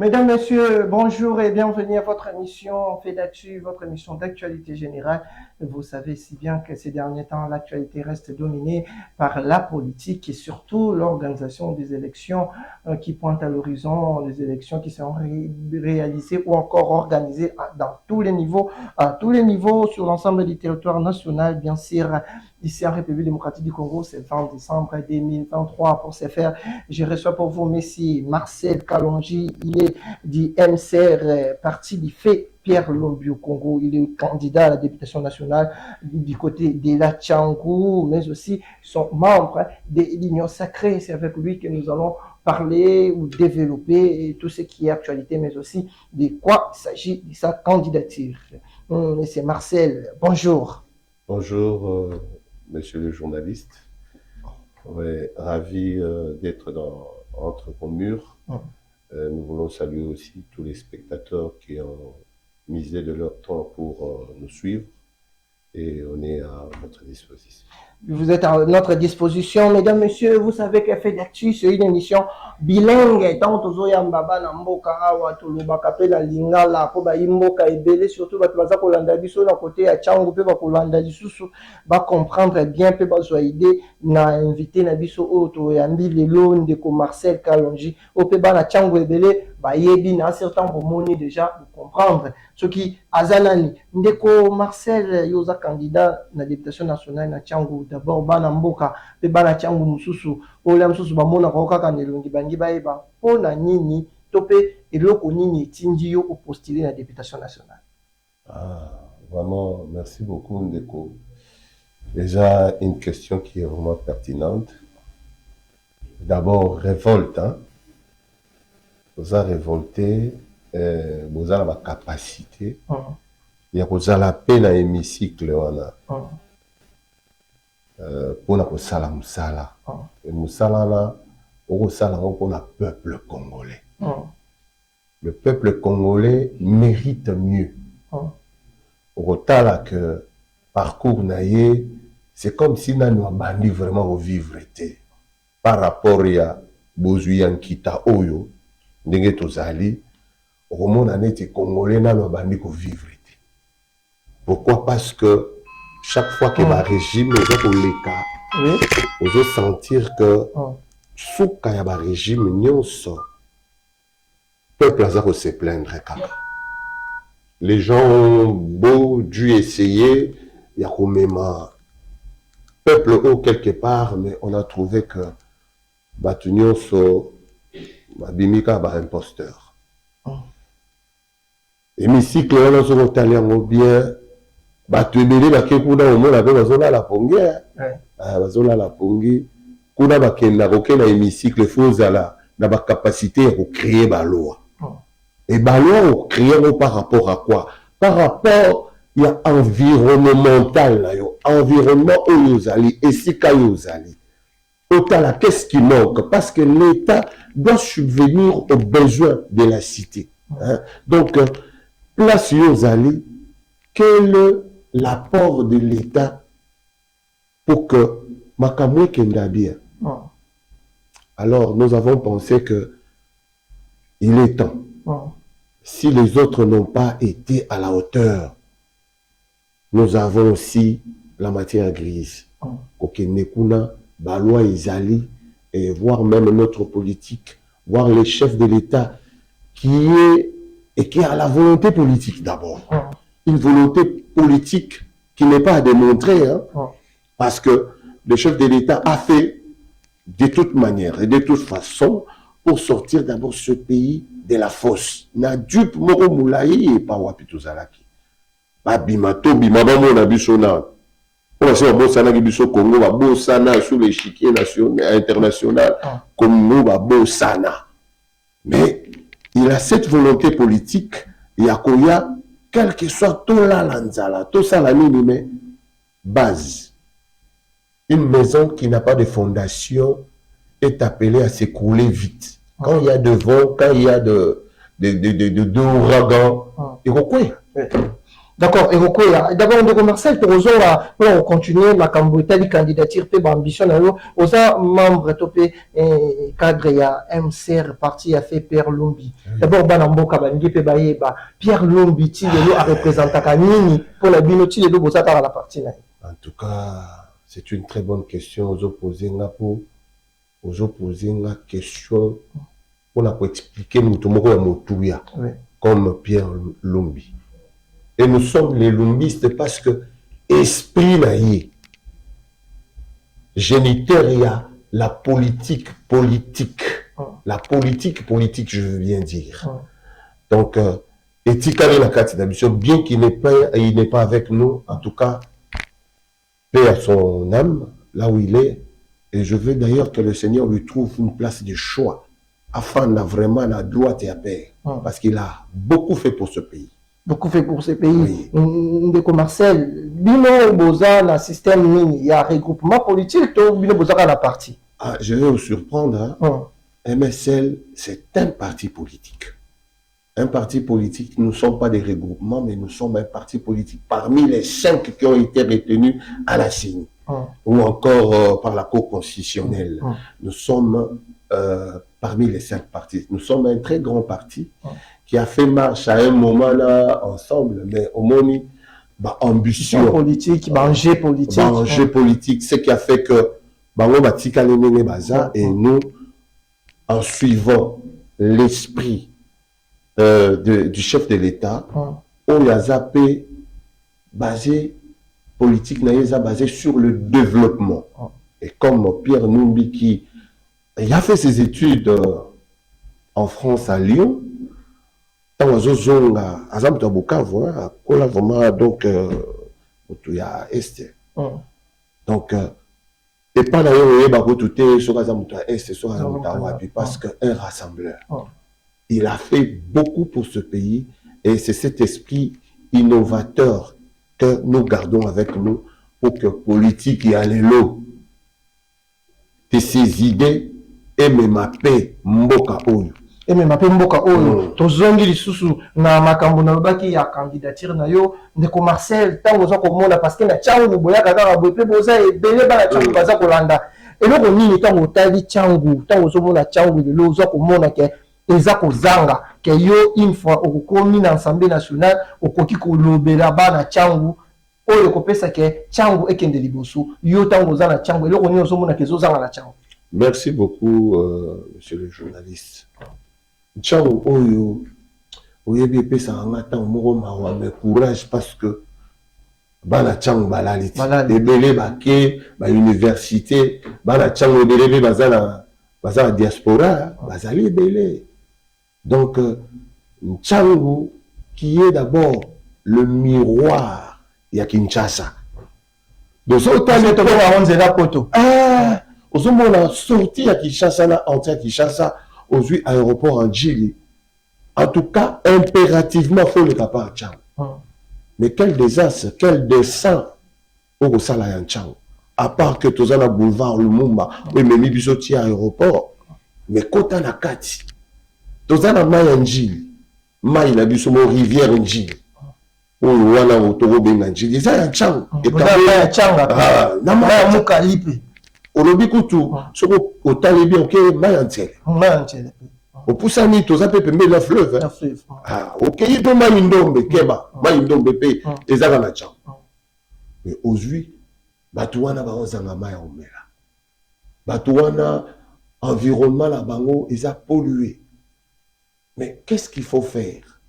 Mesdames, Messieurs, bonjour et bienvenue à votre émission Fait d'actu, votre émission d'actualité générale. Vous savez si bien que ces derniers temps, l'actualité reste dominée par la politique et surtout l'organisation des élections qui pointent à l'horizon, des élections qui seront réalisées ou encore organisées dans à tous les niveaux sur l'ensemble du territoire national, bien sûr. Ici en République démocratique du Congo, c'est le 20 décembre 2023. Pour ce faire, je reçois pour vous Messi Marcel Kalonji. Il est du MCR, parti du fait Pierre Lombi au Congo. Il est candidat à la députation nationale du côté de la Tchangou, mais aussi son membre de l'Union sacrée. C'est avec lui que nous allons parler ou développer tout ce qui est actualité, mais aussi de quoi il s'agit de sa candidature. Monsieur Marcel, bonjour. Bonjour, monsieur le journaliste. Ouais, ravi d'être entre vos murs. Nous voulons saluer aussi tous les spectateurs qui ont misé de leur temps pour nous suivre et on est à votre disposition. Vous êtes à notre disposition, mesdames, messieurs. Vous savez que Fait d'actu, c'est une émission bilingue. Tant tozo ya mbaba na mboka awa tolobaka pe na lingala po ba imboka ebele surtout bato baza kolanda biso na côté ya Tchangu pe ba kolanda lisusu ba comprendre bien pe ba zwa idée na invité na biso oyo toyambi lelo ndeko Marcel Kalonji o pe ba na Tchangu ebele ba yebi na certain bomoni déjà de comprendre ce qui azanani ndeko Marcel yoza candidat na députation nationale na Tchangu. D'abord bana mboka pe bana Tchangu mususu ola mususu bamona ko kaka nelongi bangi baeba pona nini to pe eloko nini etindi yo ko postuler na députation nationale. Vraiment merci beaucoup Ndeko. Déjà une question qui est vraiment pertinente. D'abord révolte, hein. Vous avez révolté, vous avez la capacité. Il y a la peine à hémicycle wana. Pour la kosala musala. Et musala là, on kosala pour le peuple congolais. Le peuple congolais mérite mieux. Au tala que parcours naïe, c'est comme si nous abandonné vraiment au vivre été. Par rapport à Bozuyan Kita Oyo, ndenge tozali, au monde en été congolais n'a nous abandonné au vivre été. Pourquoi? Parce que chaque fois que le régime est au l'écart, on veut sentir que sous quand il y a un régime, nous sommes. Le peuple a se plaindre. Les gens ont beau dû essayer, il y a quand même un peuple haut quelque part, mais on a trouvé que Batunion so Bimika ba imposteur. Hémicycle on a son italien bien. Batubeli bakekuna omona pe bazola la pongi. Bazola la pongi. Kuna bakenda kokena hémicycle fozala na ba capacité à créer ba loi. Et ba loi créer par rapport à quoi? Par rapport il y a environnemental là yo, environnement oyozali et sika yozali. Autant qu'est-ce qui manque? Parce que l'État doit subvenir aux besoins de la cité. Hein? Donc, place yozali, quel est l'apport de l'État pour que Makamwe kenda bien? Alors, nous avons pensé que il est temps. Si les autres n'ont pas été à la hauteur, nous avons aussi la matière grise. Nekuna, Balois Izali, et voir même notre politique, voir les chefs de l'État qui a la volonté politique d'abord. Une volonté politique qui n'est pas à démontrer, hein, parce que le chef de l'État a fait de toute manière et de toute façon pour sortir d'abord ce pays de la fosse. Na dupe moko moulaï et pas wapitozalaki. Ba bimato bimaba mona bisona. On sait que le Congo va bossana sur l'échiquier national international comme nous va bossana. Mais il a cette volonté politique. Il y a quoi, quel que soit tout la lanzala, tout ça la minime base. Une maison qui n'a pas de fondation est appelée à s'écrouler vite. Quand il y a de vent, quand il y a de ouragans, et quoi? D'accord, et d'abord, on dit Marcel, pour continuer ma candidature, pour ambition, aux membres topé cadre, il y a MCR parti a fait Pierre Lumbi. D'abord, Banambo Kabangi, Pierre Lumbi, il a représenté Kanini pour la binoti de Bosata à la partie. En tout cas, c'est une très bonne question aux opposés. Aux opposés, la question pour expliquer Moutoumouya comme Pierre Lumbi. Et nous sommes les lumbistes parce que esprit naïe, géniteur, il y a la politique politique. La politique politique, je veux bien dire. Donc, éthique la carte d'ambition, bien qu'il n'est pas avec nous, en tout cas, paix à son âme, là où il est. Et je veux d'ailleurs que le Seigneur lui trouve une place de choix, afin de vraiment la droite et à paix. Parce qu'il a beaucoup fait pour ce pays. Beaucoup fait pour ce pays. De Marcel, Bino Boza, le système, il y a un regroupement politique, Bino Boza à la partie. Ah, je vais vous surprendre. Hein. MSL, c'est un parti politique. Un parti politique, nous ne sommes pas des regroupements, mais nous sommes un parti politique parmi les 5 qui ont été retenus à la CENI, ou encore par la Cour constitutionnelle. Nous sommes parmi les 5 partis. Nous sommes un très grand parti qui a fait marche à un moment là ensemble, mais au moins, ambition politique, enjeu politique. Enjeu politique, ce qui a fait que et nous, en suivant l'esprit du chef de l'État, on a zappé basé politique, basé sur le développement. Et comme Pierre Lumbi qui il a fait ses études en France à Lyon, donc et pas d'ailleurs parce qu'un rassembleur. Il a fait beaucoup pour ce pays et c'est cet esprit innovateur que nous gardons avec nous pour que politique y ait l'eau de ses idées et me paix mboka oyo. Et même après mboka oyo tozongi lisusu na makambo na lobaki ya candidature na yo ndeko Marcel tango za komona parce que na changu boya kaka bope boza ebele bana changu baza kolanda eloko nini tango tali changu tango zo mona changu lelo za komona ke eza kozanga ke yo une fois okokomi na Assemblée nationale okoki kolobela bana changu oyo kopesa ke changu ekende liboso yo tango za na changu eloko nini zo mona ke zo zanga na changu. Merci beaucoup, monsieur le journaliste. Tchao, oyo, oyebi pesa ngata moko mawa me courage parce que bana tchang balali. Ebele bake ba université, bana tchang ebele bazala diaspora, bazali ebele. Donc Tchangu qui est d'abord le miroir ya Kinshasa. Donc ça autant de poto. Ah, aux on a sorti à Kinshasa là, entière Kinshasa. Aujourd'hui, aéroport en Djili. En tout cas, impérativement, il faut le capable à Tchang. Mais quel désastre, quel dessin au Salayan Tchang. À part que tu as le boulevard Lumumba, oui, mais Mibisoti aéroport. Mais quand on a Kati, tu as la Maï en Djili. Maï la Bissomo rivière en Djili. Ou Wana Otoro Ben en Djili. Ça y a Tchang. Et quand il y a Tchang, il y a Moukalipe. Au lobby coutou, au talibi, ok, mayantiel. Au poussani, tous appels mais la fleuve. Ah, ok, il peut maïndombe, keba, maïndombe pe, et zaganachan. Mais aujourd'hui, batouana ba ozanga maya omela. Batouana, environnement la bango, ils a pollué. Mais qu'est-ce qu'il faut faire?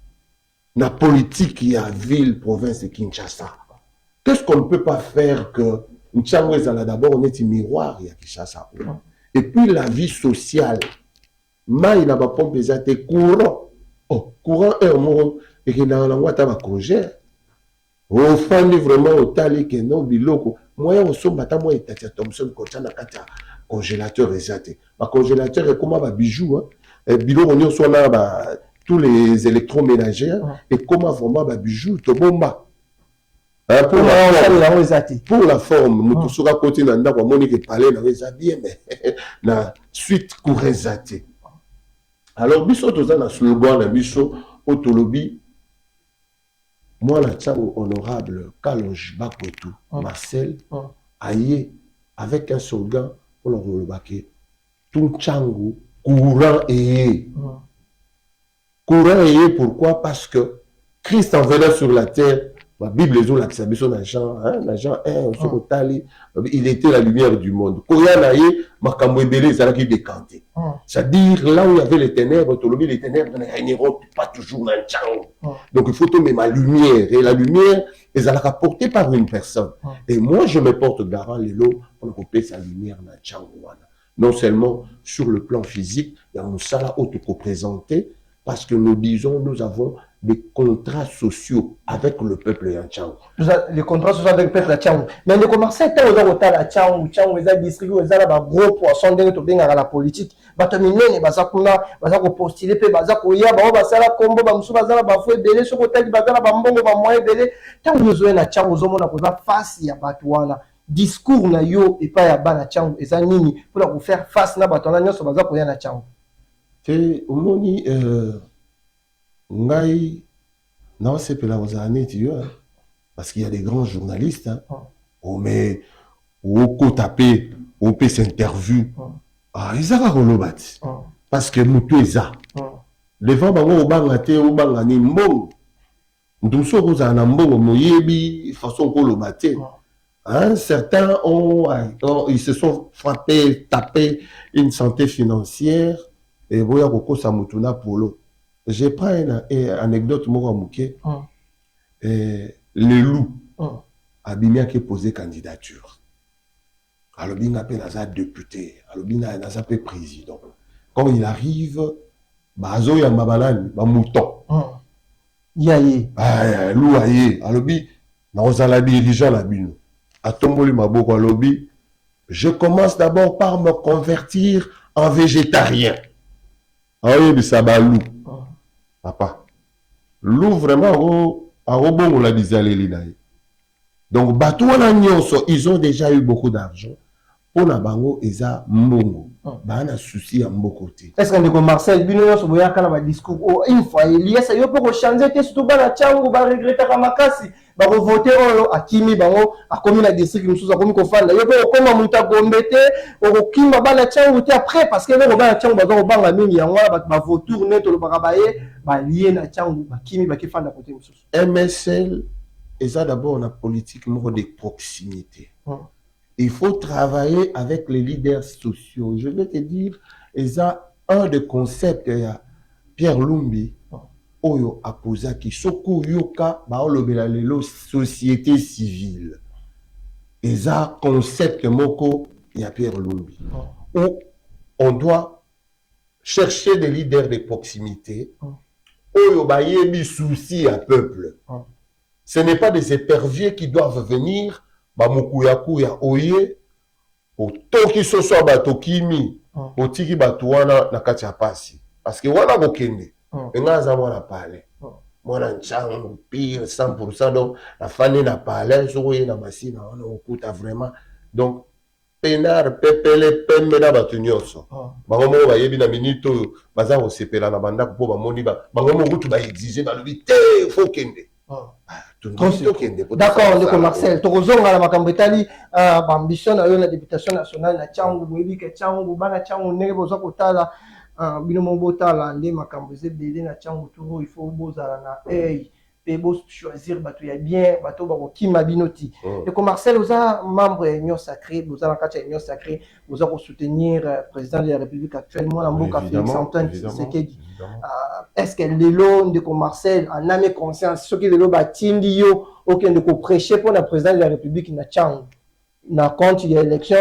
La politique qui a ville, province de Kinshasa. Qu'est-ce qu'on ne peut pas faire que d'abord, on est un miroir, il y a Kinshasa. Et puis la vie sociale. Maï n'a pas pompé courant. Oh, courant est au monde. Et qu'il n'a pas de congé. Au fond, vraiment, au tali que non, biloko. Moi, on s'en bat à moi, et Tatia Thompson, quand on a un congélateur réservé. Ma congélateur est comme un bijou. Biloko, on soit là, tous les électroménagers. Et comment vraiment un bijou, to bomba. Pour la forme, nous tous à côté d'un endroit où on est parlé, on est bien, mais la suite courait zaté. Alors, biso tous un slogan, biso autolobie, moi la tchango honorable Kalonji Bakwetu Marcel aye avec un slogan pour le relobake tout tchango courant et pourquoi? Parce que Christ en venant sur la terre, la Bible les l'agent 1, il était la lumière du monde. C'est-à-dire là où il y avait les ténèbres, les ténèbres ne régneront pas toujours dans le tchango. Donc il faut tomber ma lumière. Et la lumière, elle est apportée par une personne. Et moi, je me porte garant les lots pour couper sa lumière dans le tchango. Non seulement sur le plan physique, il y a un sala auto-représenté, parce que nous disons, nous avons des contrats sociaux avec le peuple Tchango. Les contrats sociaux avec le peuple Tchango. Mais les commerçants, ils ont la Tchango, ils ont distribué, ils ont gros poisson dans la politique. Batamine, bazakuna, bazako postuler, pe bazako ya, bazala combo, bamusu bazala bafoué belé, sur hôtel, bazala bambongo, bamoye belé. Tant que nous avons la Tchango, nous avons la face ya batouana. Discours na yo et pas ya bana Tchango, et ça nini pour faire face na batouana, nous sommes bazako ya na Tchango. C'est omoni ngai non c'est pas aux années tu vois parce qu'il y a des grands journalistes mais au taper au peut s'interview ils ont rolobat parce que nous tous les vents bango bangate ou bangani mbongo ndumso koza na mbongo moyebi façon ko lobaté certains ils se sont frappés tapés une santé financière. Et voyez pourquoi ça mutuna polo. Je prends une anecdote moi mouké. Le loup Abimia qui posé candidature. Alors bien appelé Naza député, alors bien Naza président. Quand il arrive, bazo ya mabalani, ba mouton. Yaye. Loup aye. Alors bien naoza la dirigeant la bino. Atomboli maboko alobi. Je commence d'abord par me convertir en végétarien. Ah oui, mais ça va loup. Papa. Loup vraiment, on l'a dit, donc, ils ont déjà eu beaucoup d'argent. Pour la bango, ils ont mongo. Bah, on a souci à mon côté. Est-ce que Marcel Bino, ce voyage, quand on a discours, une fois, il y a ça, il peut changer, surtout, bah, la tchango, bah, regretter à ma casse. Bah, voter à Kimi, bah, à commune la district, nous sommes comme qu'on fait. Il y a pas comme un mouta gombete, au Kim, bah, la tchango, après, parce que là, la tchango, bah, on va même, il y a un, bah, voter, net, le barabaye, bah, lié na tchango, bah, Kimi, bah, qui fait la côté, MSL, et ça, d'abord, on a politique, de proximité. Il faut travailler avec les leaders sociaux. Je vais te dire, et ça, un des concepts, il y a Pierre Lumbi, Oyo Akozaki, Soko Yoka, Baolobela Lelo, société civile. Et ça, concept Moko, il y a Pierre Lumbi. Où on doit chercher des leaders de proximité, Oyo Bayebi souci à peuple. Ce n'est pas des éperviers qui doivent venir. Bamukuyaku ya oye otoki soso batokimi otiki batuana na kati ya pasi parce que wana bokende ngaza mwana pale mwana nchangu pire 100% donc la fane na pale sokoye na masina wana okuta vraiment donc penar pepele pembe na batu nyonso bango moko bayebi na minute oyo baza kosepela na bandako mpo bamoni bango moko kutu baexige balobi te fo kende. D'accord, le Marcel. Torozonga la makambetali ambition na yo na députation nationale na Tchango boyebi ke Tchango bana Tchango ndenge boza kotala bino mobotala nde makambo ezebele na Tchango turo il faut bozala na pe bo choisir bato ya bien bato ba kokima binoti. Le Marcel oza membre union sacrée boza na kati ya union sacrée boza ko soutenir président de la République actuellement na mboka Félix Antoine Tshisekedi. Est-ce que l'élo de Marcel en a mis conscience ce que l'élo batindi yo aucun de ko prêcher pour le président de la République na Tchango na compte il y a élection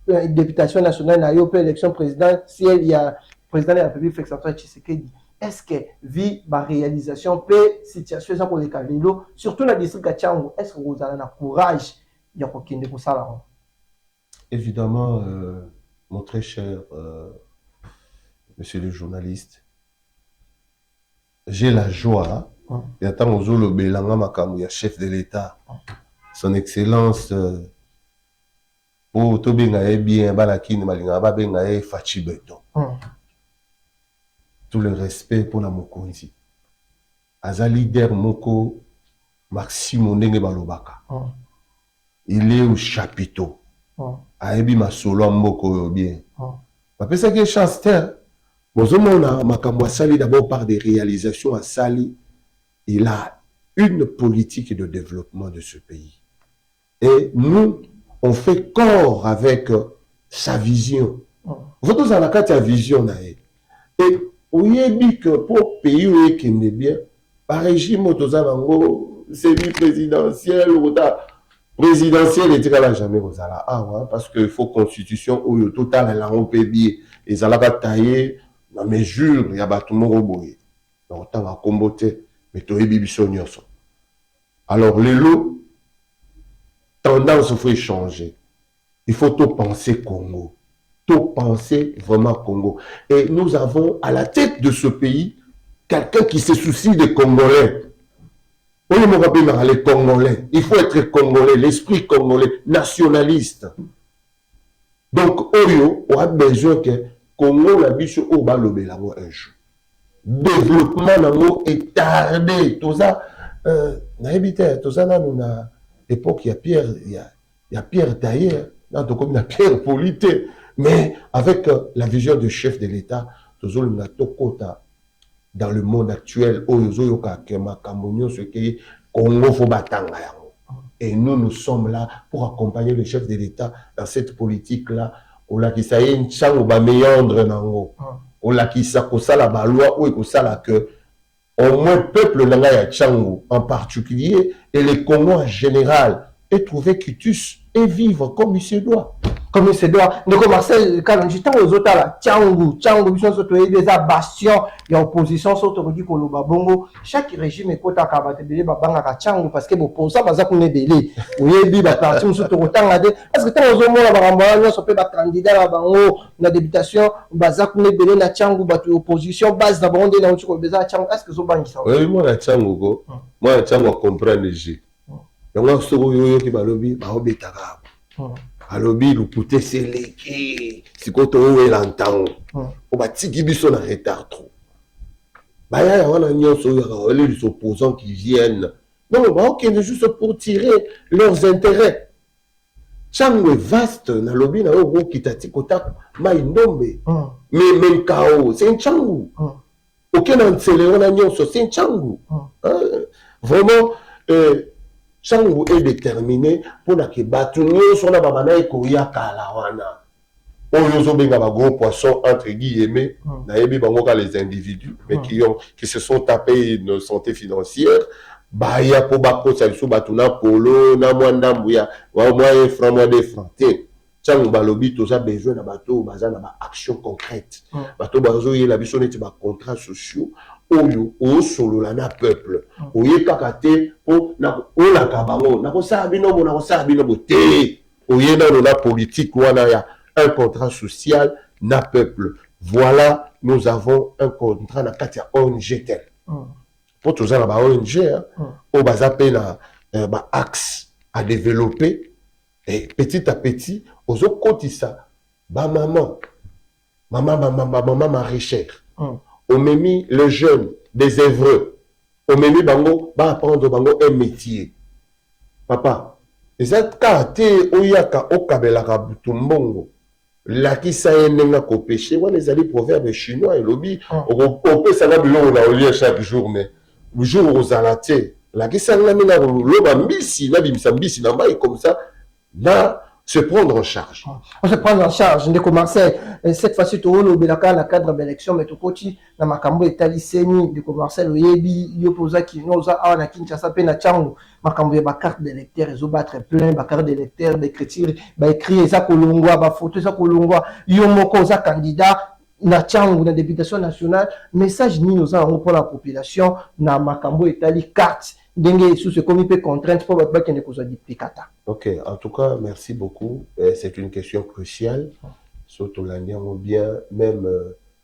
députation nationale na yo élection présidentielle il y a président de la République Félix Antoine Tshisekedi. Est-ce que vie ma réalisation peut situation ça pour les l'élo surtout dans le district de Tchango est-ce que vous avez le courage il y a aucun de ça là? Évidemment mon très cher monsieur le journaliste. J'ai la joie, et attends, le Belanga Makamu, il y a chef de l'État, son excellence, pour Tobengae bien, Balakine, Malingaba, Bengae, Fachi Beton. Tout le respect pour la Mokonzi. Aza leader Moko, Maxime Ondenge Balobaka. Il est au chapiteau. Aebi masolo mboko bien. Parce que c'est chance terre. Bozomona makambo sali d'abord par des réalisations à Sali. Il a une politique de développement de ce pays. Et nous, on fait corps avec sa vision. Vous tous en avez vision. Et on y dit que pour pays où il est bien, par régime, semi-présidentiel, ou présidentiel, il n'y jamais parce qu'il faut constitution où le total est là, on peut bien. Et ça l'a taillé, la mesure, il y a tout le monde. Donc, on va combattre, mais tu es bibiso. Alors, les lots, tendance, il faut changer. Il faut tout penser Congo. Tout penser vraiment Congo. Et nous avons à la tête de ce pays quelqu'un qui se soucie des Congolais. On ne va pas les Congolais. Il faut être Congolais, l'esprit congolais, nationaliste. Donc, Oyo, on a besoin que Congo la biche au bas un jour. Développement est tardé. Tout ça, tout ça, dans une époque, il y a Pierre Taillé, dans une Pierre Polité. Mais avec la vision du chef de l'État, dans le monde actuel, et nous, nous sommes là pour accompagner le chef de l'État dans cette politique-là. On a qui ça y est, une chambre va méandre nango. On a qui ça la baloi ou que ça là que au moins peuple nanga Tchango en particulier et les Congos en général aient trouvé quitus et vivre comme il se doit. Comme il se doit. Donc, Marcel, quand je t'en aux autres là, Tchango, des bastions, il y a opposition, surtout dit que le Babongo, chaque régime est côté à Kabate Bélé, Babanga Tchango, parce que pour ça, ça qu'on est délai. Oui, il y a parti, surtout autant à parce que tant aux hommes, là, Baramba, on peut battre candidat à Bango, la députation, Bazak, on est délai, la Tchango, battu opposition, base d'abord, on est dans le Béza Tchango. Est-ce que ce banque ça? Oui, moi, la Tchango, moi, la Tchango comprend les G. Donc, on se retrouve qui va lobby, bah, on bétara. Alobi le côté c'est l'équipe si quand on est longtemps on va tiki biso na retard trop bah ya on a nyonso les opposants qui viennent non bah ok juste pour tirer leurs intérêts Tchango est vaste na lobi na ogo kitati kota maindombe mais même chaos c'est un Tchango ok na tsele on a nyonso c'est un Tchango vraiment Tchango est déterminé pour que Batunyo soit dans la Koya Kalawana. On benga ba gros poissons entre guillemets, naebi bangoka les individus, mais qui se sont tapés une santé financière. Baya po bako salisu batuna polo na mwanda mbuya wa moyen franc moi des francs. Tchango balobi to ça besoin na bato bazana ba action concrète. Bato bazo yela biso neti ba contrats sociaux. Oyo o solo la na peuple oye kakate po na o la kabango na ko sa bino na ko sa bino boté oye na la politique wana ya un contrat social na peuple voilà nous avons un contrat na katia ONG tel pour tout ça la ONG au bazapé na ba axe à développer et petit à petit aux autres kotisa ba maman maraîchère on m'a mis les jeunes, des œuvreux. On m'a mis bango, va apprendre bango un métier. Papa, et cette carte, oyaka okabelaka butumbongo. La qui ça n'est ko péché, on les alliés proverbes chinois et lobby. On peut ça là on a lieu chaque jour, mais le jour aux alaté, la qui ça n'a mina loba mbisi, na bimsa mbisi na mai comme ça, là. Se prendre en charge. On se prendre en charge. On commence cette fois-ci tout le belaka na cadre d'élection mais tout petit na makambo etali seni de commencer le yebi yopoza qui nous a na Kinshasa pe na Tchango makambo ya ba carte d'électeur et zo battre plein ba carte d'électeur d'écriture ba écrire ça kolongwa ba photo ça kolongwa yo moko za candidat na Tchango na députation nationale message ni nous a pour la population na makambo etali carte dengue sous ce comité contrainte pour pas qu'il ne cause duplicata. Ok, en tout cas, merci beaucoup. C'est une question cruciale. Surtout l'année ou bien même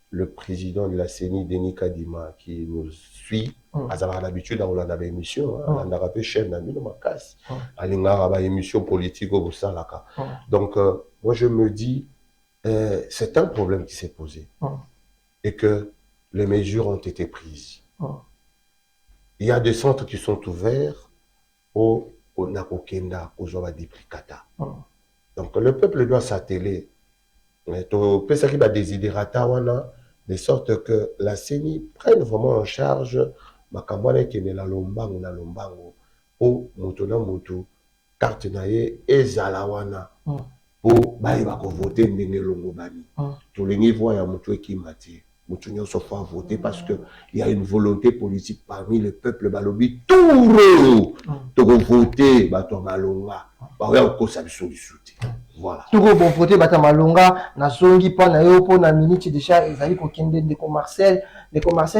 le président de la CENI, Denis Kadima, qui nous suit. À l'habitude, on a des émissions. On a fait chaîne à Minomakas. On a des émissions politiques au Boussalaka. Donc, moi, je me dis, c'est un problème qui s'est posé. Et que les mesures ont été prises. Il y a des centres qui sont ouverts on a kokenda kozwa duplicata. Donc le peuple doit s'atteler. To pesa ki ba desiderata wana de sorte que la CENI prenne vraiment en charge makambo na kene la lombango na lombango o moto na moto carte na ye ezala wana po ba ko voter ndenge longo bani. To lengi voix ya moto ekimati. Moto nyonso faut voter parce que il y a une volonté politique parmi le peuple balobi tout to voter ba to malonga ba ya ko sa biso bisouti. Voilà. Tout le bon voter bata malonga na zongi pa na yo po na minute déjà ezali ko kende de commercial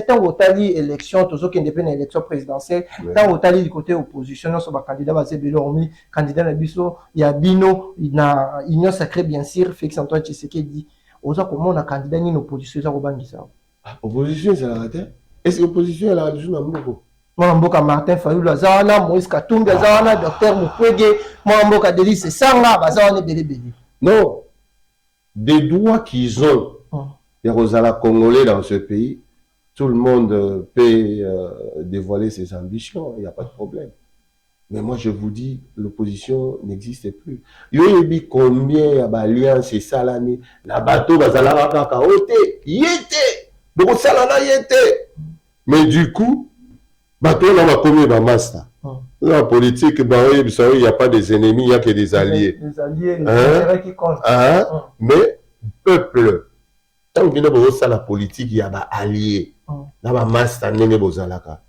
tant otali élection tozo kende pe na élection présidentielle tant otali du côté opposition so ba candidat ba zebelo hormis candidat na biso ya bino na union sacrée bien sûr Félix Antoine Tshisekedi oza komona candidat ni opposition za ko bangisa opposition c'est la raté est-ce que opposition la raté na mboko Mboka Martin Fayulu Azana, Moïse Katumbi Azana, Docteur Mukwege, Mboka Delice Sanga, Bazana Belebele. Non, des droits qu'ils ont, les Rosala Congolais dans ce pays, tout le monde peut dévoiler ses ambitions, il n'y a pas de problème. Mais moi je vous dis, l'opposition n'existe plus. Il y a eu combien d'alliances et salami, la bateau Bazala Kakaote, yété, donc salana yété. Mais du coup, bateau là va commis ma master. La politique, il n'y a pas des ennemis, il n'y a que des alliés. Les alliés, les intérêts qui comptent. Mais peuple, tant que vous avez la politique, il y a des alliés. Là, ma master n'est pas zalaka.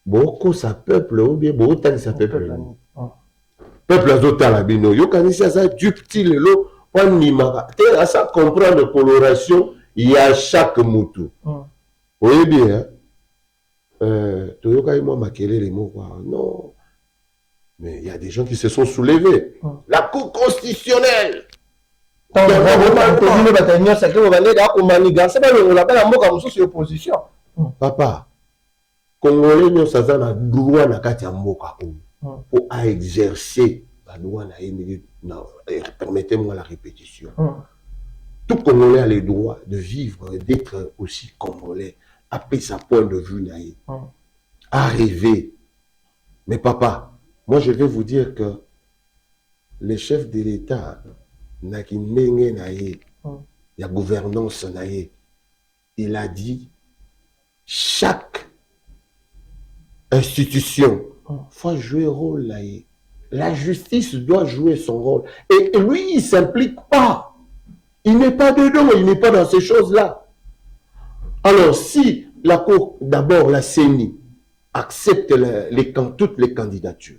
Beaucoup ça peuple ou bien beaucoup tant ça peuple. Peuple a d'autres la bino. Yo kanisi ça du petit lelo, on n'y m'a. T'es à ça comprendre la coloration, il y a chaque moutou. Oui bien. Toyoka et moi maquiller les mots quoi. Non. Mais il y a des gens qui se sont soulevés. La Cour constitutionnelle. Papa, Congolais nous ça na droit na kati ya mboka pour exercer la loi na permettez-moi la répétition. Tout Congolais a le droit de vivre et d'être aussi Congolais. Après sa point de vue, à rêver. Mais papa, moi je vais vous dire que les chefs de l'État, il y a gouvernance, il a dit, chaque institution faut jouer rôle. La justice doit jouer son rôle. Et lui, il ne s'implique pas. Il n'est pas dedans, il n'est pas dans ces choses-là. Alors, si la Cour, d'abord la CENI, accepte toutes les candidatures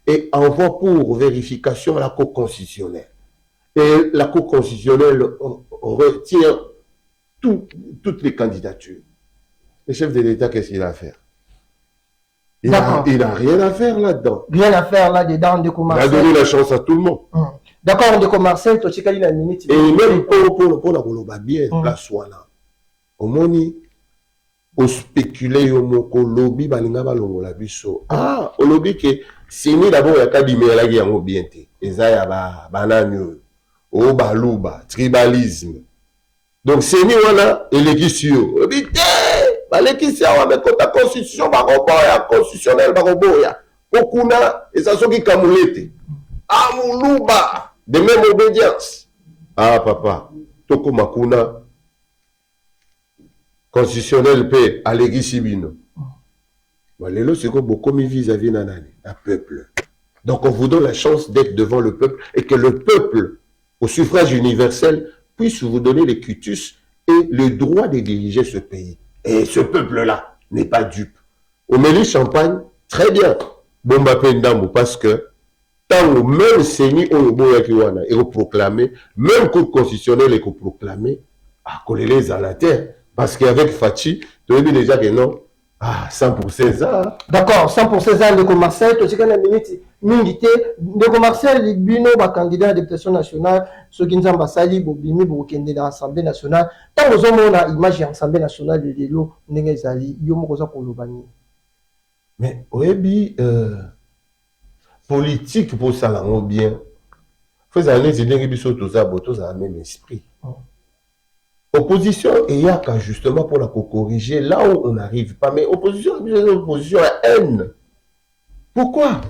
et envoie pour vérification à la Cour constitutionnelle, et la Cour constitutionnelle retient toutes les candidatures, le chef de l'État, qu'est-ce qu'il a à faire? Il n'a rien à faire là-dedans. Rien à faire là-dedans, de commencer. Il a donné la chance à tout le monde. D'accord, de commencer, tu as la minute. Et même pour la bien, la soina. Au moni, au spéculer au moko lobby balinga balongo la biso. Ah, au lobby que c'est ni d'abord ya kadimé la guerre bien té. Eza ya ba bananyo, o baluba, tribalisme. Donc c'est ni wana élection. Lobby té, balekisi awa me kota constitution ba ya constitutionnel ba ya. Okuna eza soki kamulete. Ah muluba, de même obédience. Ah papa, toko makuna constitutionnel paix à l'église bino. Lelo c'est que beaucoup vis-à-vis nanani, un peuple. Donc on vous donne la chance d'être devant le peuple et que le peuple, au suffrage universel, puisse vous donner les quitus et le droit de diriger ce pays. Et ce peuple-là n'est pas dupe. Au Méli Champagne, très bien. Bomba Pendambo, parce que tant au même Séni et au proclamé, même Cour constitutionnelle est proclamé, à coller les à la terre. Parce qu'avec Fachi, tu as dit déjà que non. Ah, 100% ça. D'accord, 100% ça, de Marcel, tu sais qu'il y a une minute, minute, de Marcel, les bino, candidat à la députation nationale, ceux qui nous ont ambassadi, bobimi, bokende dans l'Assemblée nationale. Tant que on a image de l'Assemblée nationale de l'élo, n'engazali, yomo kosa kolobani. Mais, oebi, politique pour ça, là, on bien. Faut ça, les idées qui sont tous à botos, à même esprit. Opposition, et il y a qu'à justement pour la corriger là où on n'arrive pas. Mais opposition à haine. Pourquoi?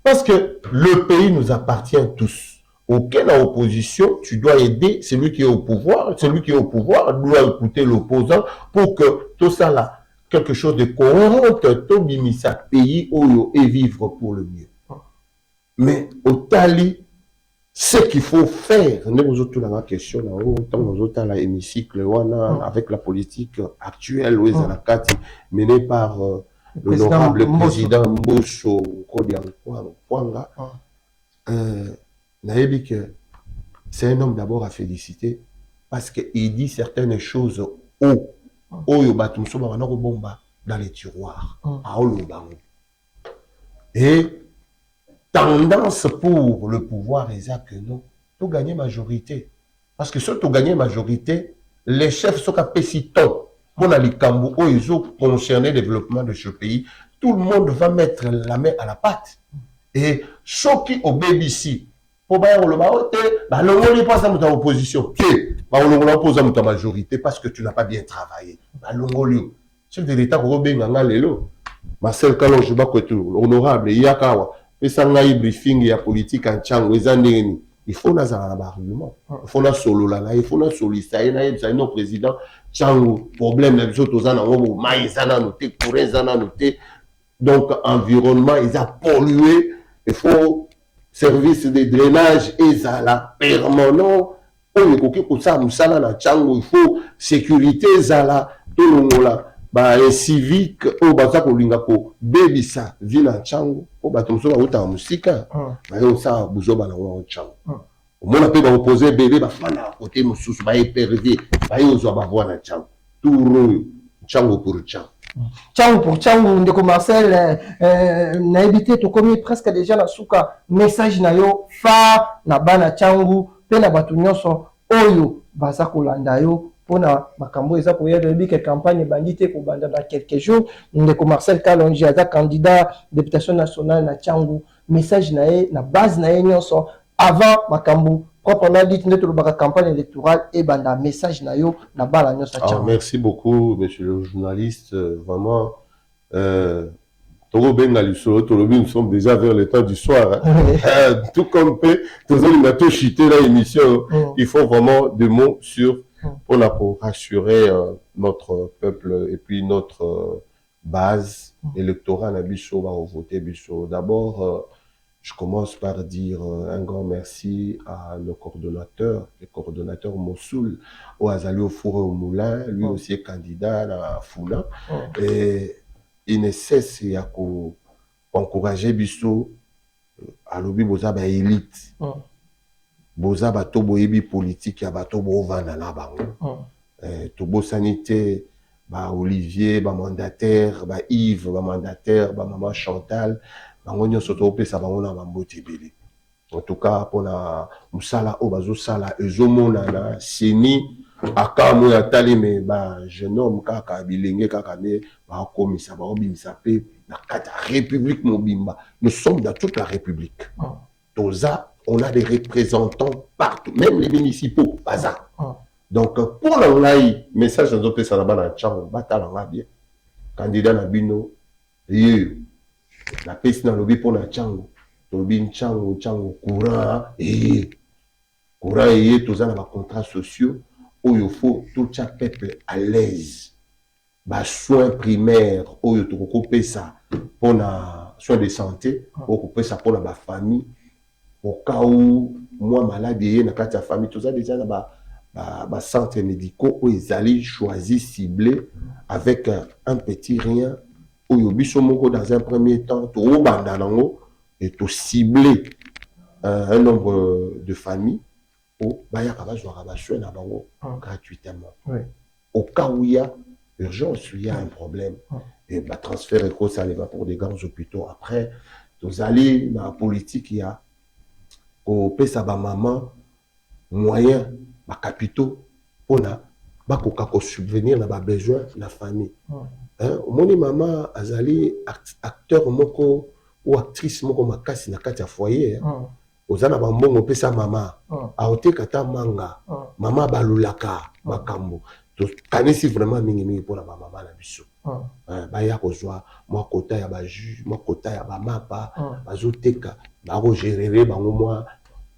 Parce que le pays nous appartient tous. Aucune opposition, tu dois aider celui qui est au pouvoir. Celui qui est au pouvoir doit écouter l'opposant pour que tout ça là, quelque chose de cohérent, tout bimisa pays et vivre pour le mieux. Mais au Tali, ce qu'il faut faire, nous autres la question là, autant nous autres la hémicycle avec la politique actuelle menée par l'honorable président Mbosso Kwanga. Naïbi que c'est un homme d'abord à féliciter parce qu'il dit certaines choses haut dans les tiroirs. Et tendance pour le pouvoir est que non, tu gagnes majorité. Parce que si tu gagnes majorité, les chefs sont capés si tôt pour les Cambou, ils ont concerné le développement de ce pays. Tout le monde va mettre la main à la pâte. Et ceux qui obéissent ici, pour bien le baote, l'on pas à ta opposition. On oppose à ta majorité parce que tu n'as pas bien travaillé. Chef de l'État, Marcel Kalon, je bats honorable, Yakawa. Et ça, a briefing et politique en Tchang, il faut un argument. Il faut un solo là, il faut un solista, il y a un président Tchang, problème, les autres, donc, environnement, ils ont pollué, il faut service de drainage, ils ont la permanent, il faut sécurité, tout le monde là. Civique au baza kolinga ko bebisa vila chango o batomso ba uta musika ba yo sa buzoba na wa chango o mona pe ba opposer bébé ba fana côté mususu ba épervé ba yo zo ba voix na chango tout chango pour chango chango pour chango ndeko Marcel na habité to komi presque déjà na suka message na yo fa na bana chango pe na batu nyonso oyo baza kolanda yo pona makambo eza koya de que campagne bandité ko banda dans quelques jours ndeko Marcel Kalonji aza candidat députation nationale na Tchangu message na ye na base na ye nyonso avant makambo proprement dit ndeto lobaka campagne électorale et banda message na yo na bala nyonso Tchangu. Merci beaucoup monsieur le journaliste, vraiment nous sommes déjà vers le temps du soir. Tout comme tous les chité l'émission, il faut vraiment des mots sur pour rassurer notre peuple et puis notre base électorale à Bichot va voter Bichot. D'abord, je commence par dire un grand merci à nos coordonnateurs, le coordonnateur Mossoul, au Azali au Four et au Moulin, lui aussi est candidat à Founa. Et il ne cesse d'encourager Bichot à l'objet de l'élite. Boza bato boyebi politique ya bato bo vana na bango tobo sanité ba Olivier ba mandataire ba Yves ba mandataire ba maman Chantal bango nyonso to pesa bango na bambote belé en tout cas pona musala o bazo sala ezomona na seni akamu ya talime ba jeune homme kaka bilenge kaka ne ba komisa ba obimisa pe na kata république mobimba. Nous sommes dans toute la république. Toza on a des représentants partout, même les municipaux, bazar. Donc, pour l'enlaï, message dans notre salaba na tchango, bata bien. Candidat na bino, la peste na lobby pour na tchango, lobby tchango, courant, tout ça, na contrats sociaux, où il faut tout le peuple à l'aise. Ba soins primaires, où il faut couper ça pour na soins de santé, pour couper ça pour la famille. Au cas où moi malade et na kati ya famille tout ça déjà na ba centres médicaux où ils allaient choisir cibler avec un petit rien où yobiso moko dans un premier temps to banda nango et to cibler un nombre de familles où baya ka bazwa ba soin na bango gratuitement. Au cas où il y a urgence, il y a un problème et ba transfert éco ça les va pour des grands hôpitaux après tous aller dans la politique il y a au pesa ba maman moyen ba capitaux pour na ba koka ko subvenir na ba besoin la famille moni maman azali acteur moko ou actrice moko makasi na kati ya foyer ozana ba mbongo pesa mama aote kata manga mama balulaka makambo to kanisi vraiment mingi mingi pour la maman na biso baya kozwa mwa kota ya baju mwa kota ya bamapa bazoteka bakogerere bango mwa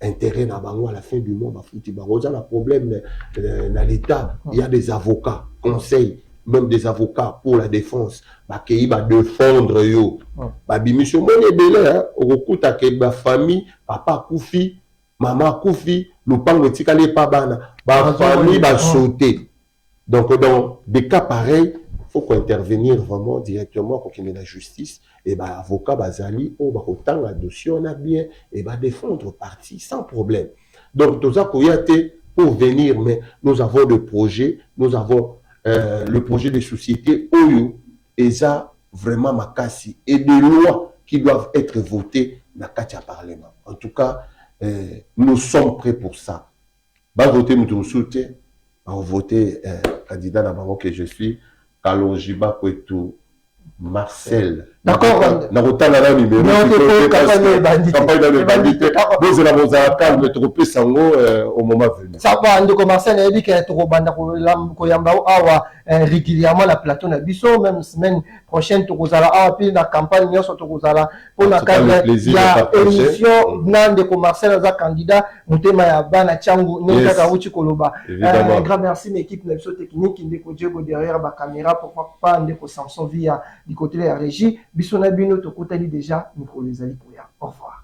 intérêt na bango à la fin du mois bafuti bango oza na problème na l'état il y a des avocats conseils même des avocats pour la défense bakei ba défendre yo babimiso moni ebele okokuta ke ba famille papa kufi mama kufi lupango etikali pa bana ba famille ba sauter donc dans des cas pareils il faut intervenir vraiment directement pour qu'il y ait la justice et bah avocat bazali ou bah autant la dossier on a bien et bah défendre partie sans problème. Donc tout ça pour venir mais nous avons le projet, nous avons le projet de société Oyo et ça vraiment makasi et des lois qui doivent être votées dans le Parlement. En tout cas, nous sommes prêts pour ça. Bah voter nous soutien, bah voter candidat dans que je suis Kalonjiba Kwetu Marcel. D'accord. Nakotala na numéro. Vous avez vos accords de troper sango au moment venu. Ça va, Ndeko Marcel a dit qu'il y a trop banda koyamba awa régulièrement la plateau na biso même semaine prochaine to kozala awa puis la campagne nyonso to kozala pour na cadre ya émission Ndeko Marcel za candidat mutema ya bana changu nyoka kauchi koloba. Un grand merci mes équipe na biso technique Ndeko Diego derrière ba caméra pourquoi pas Ndeko Samson via du côté de la régie. Bisona bino to kotali déjà micro les ali pour ya. Au revoir.